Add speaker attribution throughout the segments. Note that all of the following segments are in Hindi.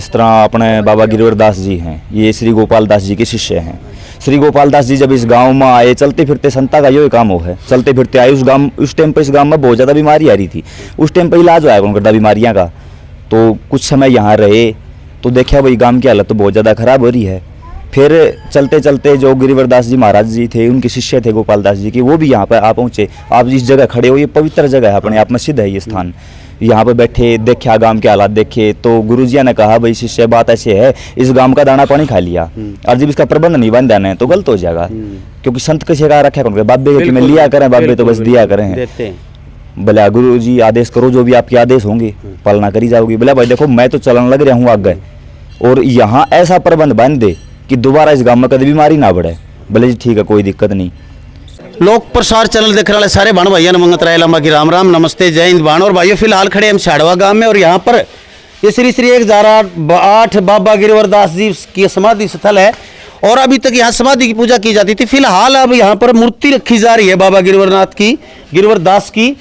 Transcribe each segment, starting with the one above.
Speaker 1: इस तरह अपने बाबा गिरवर दास जी हैं, ये श्री गोपाल दास जी के शिष्य हैं। श्री गोपाल दास जी जब इस गांव में आए, चलते फिरते संता का यो काम हो है, चलते फिरते आए उस टाइम पर इस गांव में बहुत ज़्यादा बीमारी आ रही थी। उस टाइम पर इलाज आया कौन करता बीमारियाँ का। तो कुछ समय यहाँ रहे तो देखा भाई गांव की हालत तो बहुत ज़्यादा खराब हो रही है। फिर चलते चलते जो गिरिवर दास जी महाराज जी थे, उनके शिष्य थे गोपाल दास जी के, वो भी यहाँ पर आ पहुँचे। आप जिस जगह खड़े हो ये पवित्र जगह है, अपने आप में सिद्ध है ये स्थान। यहाँ पर बैठे, देखा गांव के हालात देखे तो गुरुजी ने कहा भाई शिष्य बात ऐसे है, इस गांव का दाना पानी खा लिया और जब इसका प्रबंध नहीं बन जाना है तो गलत हो जाएगा। क्योंकि संत किसी का रखा कौन, बाबे कि मैं लिया करें, बाबे तो बस दिया करें। बोला गुरु जी आदेश करो, जो भी आपके आदेश होंगे पालना करी जाओगी। बोला भाई देखो मैं तो चलन लग रहा हूँ आगे, और यहाँ ऐसा प्रबंध बन दे कि दोबारा इस गांव में कभी बीमारी ना बढ़े। बोले जी ठीक है, कोई दिक्कत नहीं।
Speaker 2: लोक प्रसार चैनल देखने वाले सारे भाण भैया मंगत राय लंबा की राम राम नमस्ते जय हिंद। भाण और भाइयों, फिलहाल खड़े हम छाड़वा गांव में और यहाँ पर ये श्री श्री 1008 बाबा गिरवर दास जी की समाधि स्थल है और अभी तक यहाँ समाधि की पूजा की जाती थी। फिलहाल अब यहाँ पर मूर्ति रखी जा रही है बाबा गिरवरनाथ की, गिरवर दास की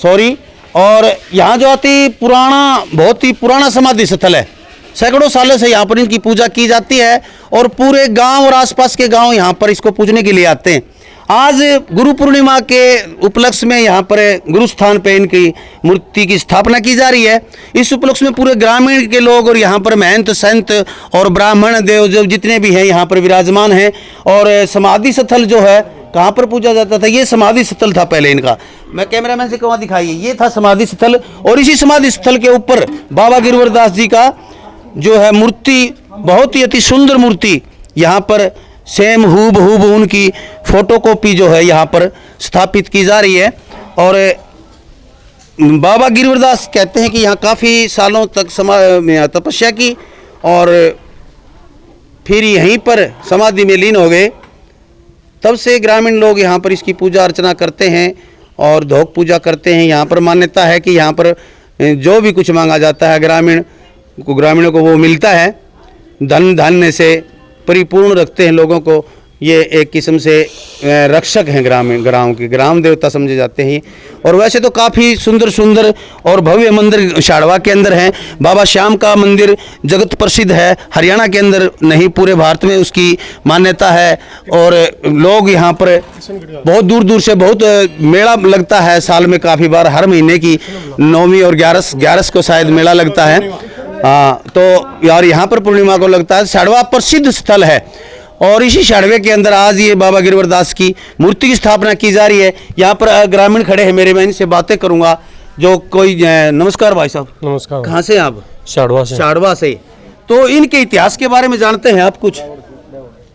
Speaker 2: सॉरी। और यहाँ जो अति पुराना, बहुत ही पुराना समाधि स्थल है, सैकड़ों सालों से यहाँ पर इनकी पूजा की जाती है और पूरे गांव और आसपास के गांव यहाँ पर इसको पूजने के लिए आते हैं। आज गुरु पूर्णिमा के उपलक्ष्य में यहाँ पर गुरु स्थान पे इनकी मूर्ति की स्थापना की जा रही है। इस उपलक्ष्य में पूरे ग्रामीण के लोग और यहाँ पर महंत संत और ब्राह्मण देव जो जितने भी हैं यहाँ पर विराजमान हैं। और समाधि स्थल जो है कहाँ पर पूजा जाता था, ये समाधि स्थल था पहले इनका। मैं कैमरामैन से कहूँ दिखाइए, ये था समाधि स्थल और इसी समाधि स्थल के ऊपर बाबा गिरवर दास जी का जो है मूर्ति, बहुत ही अति सुंदर मूर्ति यहाँ पर सेम हूबहू उनकी फोटोकॉपी जो है यहाँ पर स्थापित की जा रही है। और बाबा गिरवरदास कहते हैं कि यहाँ काफ़ी सालों तक तपस्या की और फिर यहीं पर समाधि में लीन हो गए। तब से ग्रामीण लोग यहाँ पर इसकी पूजा अर्चना करते हैं और धोक पूजा करते हैं। यहाँ पर मान्यता है कि यहाँ पर जो भी कुछ मांगा जाता है ग्रामीणों को वो मिलता है। धन धान्य से परिपूर्ण रखते हैं लोगों को। ये एक किस्म से रक्षक हैं ग्राम के, ग्राम देवता समझे जाते हैं। और वैसे तो काफ़ी सुंदर सुंदर और भव्य मंदिर छाड़वा के अंदर हैं। बाबा श्याम का मंदिर जगत प्रसिद्ध है, हरियाणा के अंदर नहीं पूरे भारत में उसकी मान्यता है। और लोग यहाँ पर बहुत दूर दूर से, बहुत मेला लगता है साल में काफ़ी बार, हर महीने की 9वीं और 11 को शायद मेला लगता है। हाँ, तो यार यहाँ पर पूर्णिमा को लगता है। छाड़वा प्रसिद्ध स्थल है और इसी छाड़वे के अंदर आज ये बाबा गिरवर दास की मूर्ति की स्थापना की जा रही है। यहाँ पर ग्रामीण खड़े हैं मेरे, मैं इनसे बातें करूँगा। जो कोई नमस्कार भाई साहब। नमस्कार। कहाँ से आप? छाड़वा से। छाड़वा से। तो इनके इतिहास के बारे में जानते हैं आप कुछ?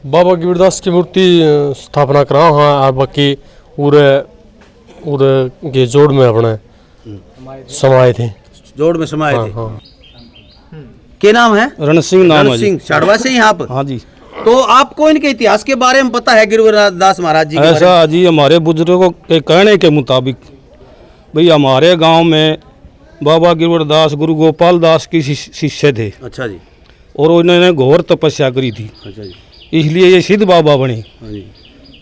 Speaker 3: बाबा गिरवर दास की मूर्ति स्थापना करा हाँ, और बाकी पूरे जोड़ में अपने समाये थे।
Speaker 2: जोड़ में समाये थे। हाँ। क्या नाम है?
Speaker 1: रण सिंह नाम है जी।
Speaker 2: छाड़वा से ही आप?
Speaker 1: हाँ जी।
Speaker 2: तो आपको इनके इतिहास के बारे में पता है गिरवर दास महाराज जी के?
Speaker 1: ऐसा जी, हमारे बुजुर्गों के कहने के मुताबिक भाई हमारे गांव में बाबा गिरवर दास गुरु गोपाल दास की शिष्य थे।
Speaker 2: अच्छा जी।
Speaker 1: और उन्होंने घोर तपस्या करी थी।
Speaker 2: अच्छा जी।
Speaker 1: इसलिए ये सिद्ध बाबा बने।
Speaker 2: जी।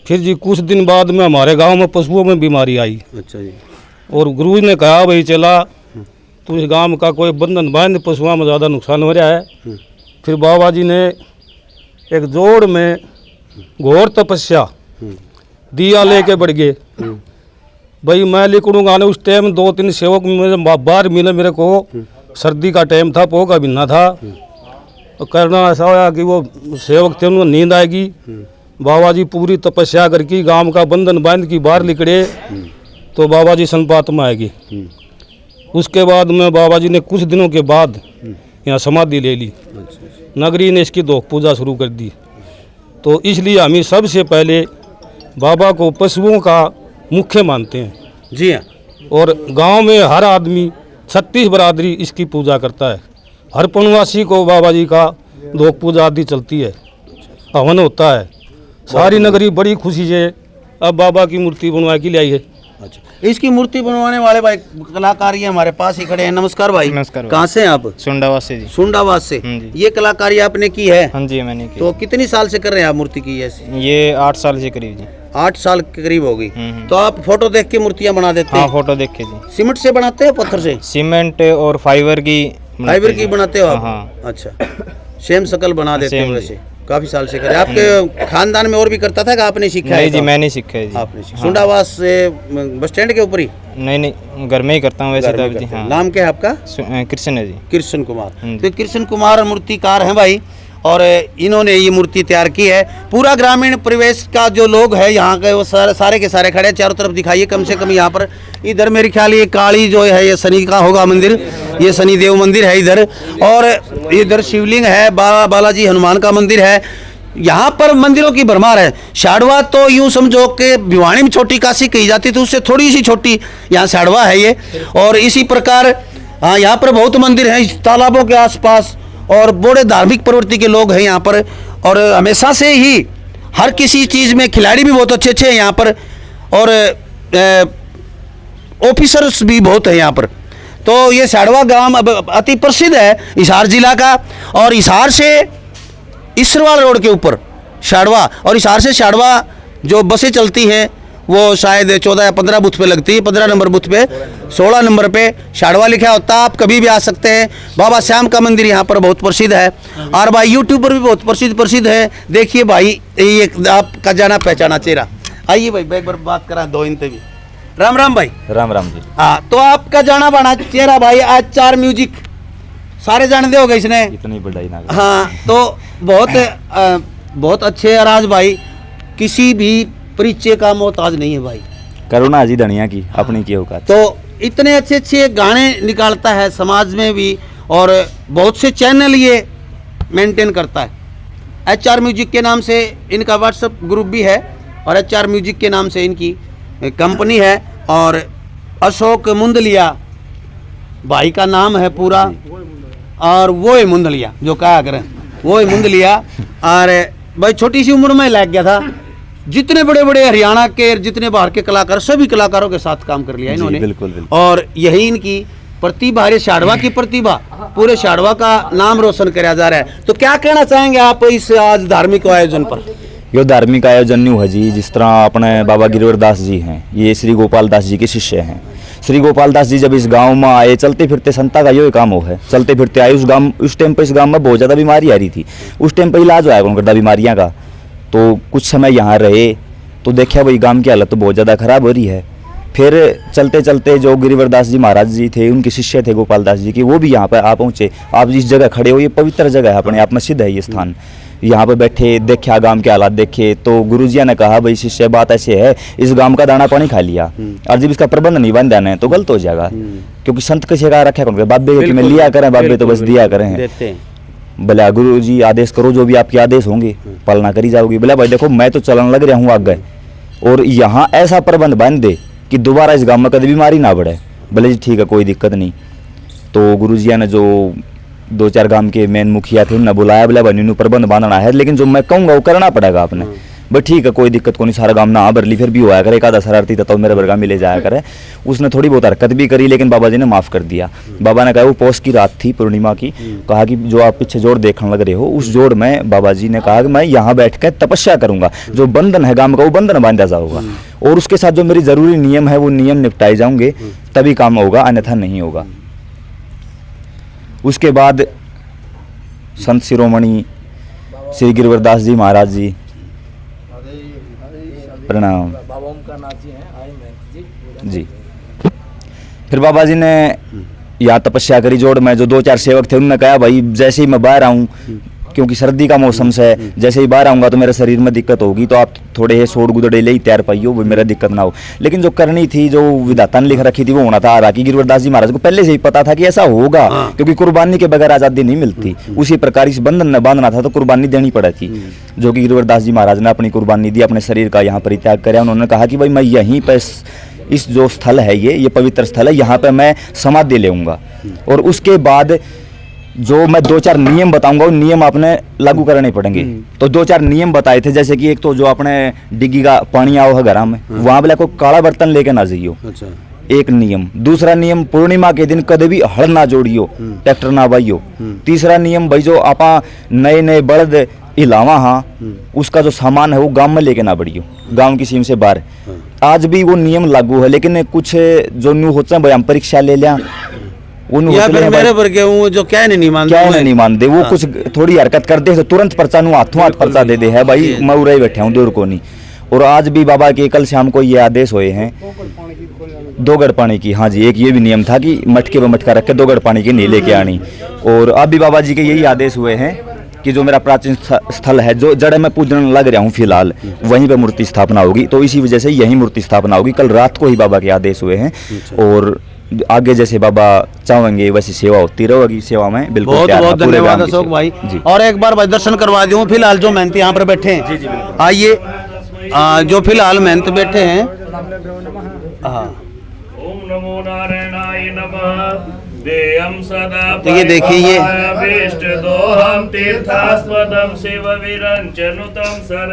Speaker 1: फिर जी कुछ दिन बाद में हमारे गांव में पशुओं में बीमारी आई।
Speaker 2: अच्छा जी।
Speaker 1: और गुरु ने कहा भाई चला तो इस गांव का कोई बंधन बांध, पशुओं में ज़्यादा नुकसान हो रहा है। फिर बाबा जी ने एक जोड़ में घोर तपस्या दिया लेके बढ़ गए। भाई मैं लिखूंगा ना, उस टाइम 2-3 सेवक मुझे बाहर मिले। मेरे को सर्दी का टाइम था, पोह का महीना था। तो करना ऐसा होया कि वो सेवक थे, उनको नींद आएगी। बाबा जी पूरी तपस्या करके गांव का बंधन बांध की बाहर निकले तो बाबा जी संपात में आएगी। उसके बाद में बाबा जी ने कुछ दिनों के बाद यहाँ समाधि ले ली। नगरी ने इसकी धोक पूजा शुरू कर दी। तो इसलिए हम सबसे पहले बाबा को पशुओं का मुख्य मानते हैं।
Speaker 2: जी हाँ।
Speaker 1: और गांव में हर आदमी 36 बरादरी इसकी पूजा करता है। हर पनवासी को बाबा जी का धोक पूजा आदि चलती है, हवन होता है। सारी नगरी बड़ी खुशी से अब बाबा की मूर्ति बनवा के ले आई है।
Speaker 2: अच्छा, इसकी मूर्ति बनवाने वाले भाई कलाकारी हमारे पास ही खड़े हैं। नमस्कार भाई।
Speaker 4: नमस्कार।
Speaker 2: कहाँ से हैं आप?
Speaker 4: सुंडावास से जी।
Speaker 2: सुंडावास से। ये कलाकारी आपने की है?
Speaker 4: हाँ जी, मैंने की।
Speaker 2: तो कितनी साल से कर रहे हैं आप मूर्ति की ऐसी?
Speaker 4: ये 8 साल से करीब जी।
Speaker 2: 8 साल के करीब हो गई। तो आप फोटो देख के मूर्तियाँ बना देते हैं?
Speaker 4: हाँ, फोटो देख के जी।
Speaker 2: सीमेंट से बनाते हैं पत्थर से?
Speaker 4: सीमेंट और फाइबर की
Speaker 2: हाइब्रिड की बनाते हो आप?
Speaker 4: हाँ।
Speaker 2: अच्छा, सेम शकल बना देते हो
Speaker 4: सेम
Speaker 2: वैसे। काफी साल से करे। आपके खानदान में और भी करता था कि आपने सीखा है?
Speaker 4: नहीं जी, मैंने सीखा है जी।
Speaker 2: आपने सीखा। सुंडावास से बस स्टैंड के ऊपर ही?
Speaker 4: नहीं, घर में ही करता हूँ वैसे
Speaker 2: घर में
Speaker 4: तो जी।
Speaker 2: करते हैं।
Speaker 4: हाँ,
Speaker 2: नाम क्या है आपका?
Speaker 4: कृष्ण है जी।
Speaker 2: कृष्ण कुमार।
Speaker 4: जी।
Speaker 2: तो कृष्ण कुमार मूर्तिकार हैं भाई, और इन्होंने ये मूर्ति तैयार की है। पूरा ग्रामीण परिवेश का जो लोग है यहाँ के वो सारे के सारे खड़े हैं। चारों तरफ दिखाइए कम से कम। यहाँ पर इधर मेरे ख्याल ये काली जो है ये शनि का होगा मंदिर, ये शनि देव मंदिर है इधर, और इधर शिवलिंग है, बालाजी हनुमान का मंदिर है। यहाँ पर मंदिरों की भरमार है। शाड़वा तो यूँ समझो कि भिवानी में छोटी काशी कही जाती थी, उससे थोड़ी सी छोटी यहाँ शाड़वा है ये। और इसी प्रकार हाँ, यहाँ पर बहुत मंदिर हैं तालाबों के आसपास, और बड़े धार्मिक प्रवृत्ति के लोग हैं यहाँ पर। और हमेशा से ही हर किसी चीज़ में खिलाड़ी भी बहुत अच्छे अच्छे हैं यहाँ पर, और ऑफिसर्स भी बहुत हैं यहाँ पर। तो ये शाड़वा गांव अब अति प्रसिद्ध है हिसार जिला का, और हिसार से इसरवाल रोड के ऊपर शाड़वा, और हिसार से शाड़वा जो बसें चलती हैं वो शायद 14 या 15 बूथ पे लगती है। 15 नंबर बूथ पे, 16 नंबर पे शाड़वा लिखा होता है। आप कभी भी आ सकते हैं। बाबा श्याम का मंदिर यहाँ पर बहुत प्रसिद्ध है, और भाई यूट्यूब पर भी बहुत प्रसिद्ध है। देखिए भाई, ये आपका जाना पहचाना चेहरा। आइए भाई, एक बार बात करा दो इनसे भी। राम राम भाई।
Speaker 1: राम राम जी।
Speaker 2: हाँ, तो आपका जाना बना चेहरा भाई, आज 4 म्यूजिक सारे जानते हो गए इसने।
Speaker 1: इतनी बढ़ाई ना।
Speaker 2: हाँ, तो बहुत अच्छे राज भाई, किसी भी परिचय का मोहताज नहीं है भाई।
Speaker 1: करुणा जी धनिया की अपनी की औकात।
Speaker 2: तो इतने अच्छे अच्छे गाने निकालता है समाज में भी, और बहुत से चैनल ये मेंटेन करता है। HR म्यूजिक के नाम से इनका व्हाट्सएप ग्रुप भी है, और HR म्यूजिक के नाम से इनकी कंपनी है। और अशोक मुंदलिया भाई का नाम है पूरा, और वो ही मुंदलिया जो कहा करें, वो ही मुंदलिया। और भाई छोटी सी उम्र में लग गया था। जितने बड़े बड़े हरियाणा के, जितने बाहर के कलाकार, सभी कलाकारों के साथ काम कर लिया इन्होंने।
Speaker 1: बिल्कुल बिल्कुल।
Speaker 2: और यही इनकी प्रतिभा है, शाड़वा की प्रतिभा, पूरे शाड़वा का नाम रोशन किया जा रहा है। तो क्या कहना चाहेंगे आप इस आज धार्मिक आयोजन पर?
Speaker 1: यो धार्मिक आयोजन न्यू है जी, जिस तरह अपने बाबा गिरवर दास जी हैं, ये श्री गोपाल दास जी के शिष्य हैं। श्री गोपाल दास जी जब इस गांव में आए, चलते फिरते संता का यो काम हो है। चलते फिरते आए उस टाइम पर इस गांव में बहुत ज़्यादा बीमारी आ रही थी। उस टाइम पर इलाज आया कौन करता बीमारियाँ का। तो कुछ समय यहाँ रहे तो देखा भाई गांव की हालत तो बहुत ज़्यादा ख़राब हो रही है। फिर चलते चलते जो गिरिवर दास जी महाराज जी थे, उनके शिष्य थे गोपाल दास जी के, वो भी यहाँ पर आ पहुँचे। आप जिस जगह खड़े हो, ये पवित्र जगह है, अपने आप में सिद्ध है ये स्थान। यहाँ पर बैठे, देखा गांव के हालात देखे, तो गुरुजिया ने कहा भाई शिष्य बात ऐसे है, इस गांव का दाना पानी खा लिया और जब इसका प्रबंध नहीं बन जाना है तो गलत हो जाएगा। क्योंकि संत कैसे कहा रखा कौन, बाबे में लिया करें, बाबे तो बस दिया करें। बोला गुरु जी आदेश करो, जो भी आपके आदेश होंगे पालना करी जाओगी। बोला भाई देखो मैं तो चलन लग रहा हूँ आगे, और यहाँ ऐसा प्रबंध बन दे कि दोबारा इस गांव में कभी बीमारी ना बढ़े। बोले जी ठीक है, कोई दिक्कत नहीं। तो गुरुजिया ने जो 2-4 गांव के मेन मुखिया थे उन्हें बुलाया। बोला भाई प्रबंध बांधना है, लेकिन जो मैं कहूँगा वो करना पड़ेगा आपने। भाई ठीक है, कोई दिक्कत को नहीं, सारा गांव ना भर ली, फिर भी होया करे, एक आधा शरारती तो मेरे वर्गा में ले जाया करे। उसने थोड़ी बहुत हरकत भी करी, लेकिन बाबा जी ने माफ़ कर दिया। बाबा ने कहा वो पौष की रात थी, पूर्णिमा की, कहा कि जो आप पीछे जोड़ देखने लग रहे हो, उस जोड़ में बाबा जी ने कहा कि मैं यहाँ बैठ कर तपस्या करूंगा, जो बंधन है गांव का वो बंधन बांधा जाऊंगा, और उसके साथ जो मेरी जरूरी नियम है वो नियम निपटाए जाऊंगे, तभी काम होगा, अन्यथा नहीं होगा। उसके बाद संत शिरोमणि श्री गिरवरदास जी महाराज जी, प्रणाम जी। फिर बाबा जी ने यहाँ तपस्या करी जोड़ में। जो 2-4 सेवक थे उन्होंने कहा भाई जैसे ही मैं बाहर आऊँ, क्योंकि सर्दी का मौसम से जैसे ही बाहर आऊँगा तो मेरे शरीर में दिक्कत होगी, तो आप थोड़े सोड़ गुदड़े ले ही तैयार पाइयो, वो मेरा दिक्कत ना हो। लेकिन जो करनी थी, जो विधाता ने लिख रखी थी, वो होना था। बाकी गिरवरदास जी महाराज को पहले से ही पता था कि ऐसा होगा, क्योंकि कुर्बानी के बगैर आज़ादी नहीं मिलती। उसी प्रकार इस बंधन में बांधना था तो कुर्बानी देनी पड़ी थी, जो कि गिरवरदास जी महाराज ने अपनी कुर्बानी दी, अपने शरीर का यहाँ परित्याग कराया। उन्होंने कहा कि भाई मैं यहीं पर इस जो स्थल है, ये पवित्र स्थल है, यहाँ पर मैं समाधि लेऊंगा, और उसके बाद जो मैं 2-4 नियम बताऊंगा, वो नियम आपने लागू करने पड़ेंगे। तो 2-4 नियम बताए थे, जैसे कि एक तो जो अपने डिग्गी का पानी आओ है घर में, वहां बोला कोई काला बर्तन लेके ना जाइयो, एक नियम। दूसरा नियम, पूर्णिमा के दिन कदे भी हड़ ना जोड़ियो, ट्रैक्टर ना बाइयो। तीसरा नियम, भाई जो आपा नए बड़द इलावा हाँ, उसका जो सामान है वो गांव में लेके ना बढ़ियो, गांव की सीम से बाहर। आज भी वो नियम लागू है, लेकिन कुछ जो न्यू होता है भाई हम परीक्षा ले लिया, उन
Speaker 2: या
Speaker 1: होटलें
Speaker 2: फिर
Speaker 1: हैं
Speaker 2: मेरे
Speaker 1: भाई,
Speaker 2: वर्ग के हूँ जो क्या नहीं मानते
Speaker 1: क्या
Speaker 2: हुए।
Speaker 1: नहीं मानते वो कुछ थोड़ी हरकत कर दे तो तुरंत पर्चा नु हाथों हाथ पर्चा दे दे है भाई, मैं उड़े बैठे हूँ दूर को नहीं। और आज भी बाबा के कल शाम को ये आदेश हुए हैं 2 गड़ पानी की, हाँ जी, एक ये भी नियम था कि मटके पे मटका रख के 2 गड़ पानी की नहीं लेके आनी। और अब भी बाबा जी के यही आदेश हुए हैं कि जो मेरा प्राचीन स्थल है, जो जड़ मैं पूजने लग रहा हूँ फिलहाल, वहीं पे मूर्ति स्थापना होगी। तो इसी वजह से यही मूर्ति स्थापना होगी। कल रात को ही बाबा के आदेश हुए हैं और आगे जैसे बाबा चाहेंगे वैसी सेवा होती रहेगी। सेवा में बिल्कुल
Speaker 2: बहुत
Speaker 1: तैयार
Speaker 2: बहुत
Speaker 1: हैं, पूरे
Speaker 2: धन्यवाद
Speaker 1: ग्राम की
Speaker 2: अशोक
Speaker 1: सेवा।
Speaker 2: भाई।
Speaker 1: जी।
Speaker 2: और एक बार भाई दर्शन करवा दूं फिलहाल जो मेहनती यहाँ पर बैठे हैं, आइए जो फिलहाल मेहनत बैठे हैं। हाँ
Speaker 5: ओम नमो नारायणाय नमः देयं सदा
Speaker 2: तो ये देखिए ये
Speaker 5: अभीष्ट दोहम तीर्थास्पदम शिव विरंचनुतम सर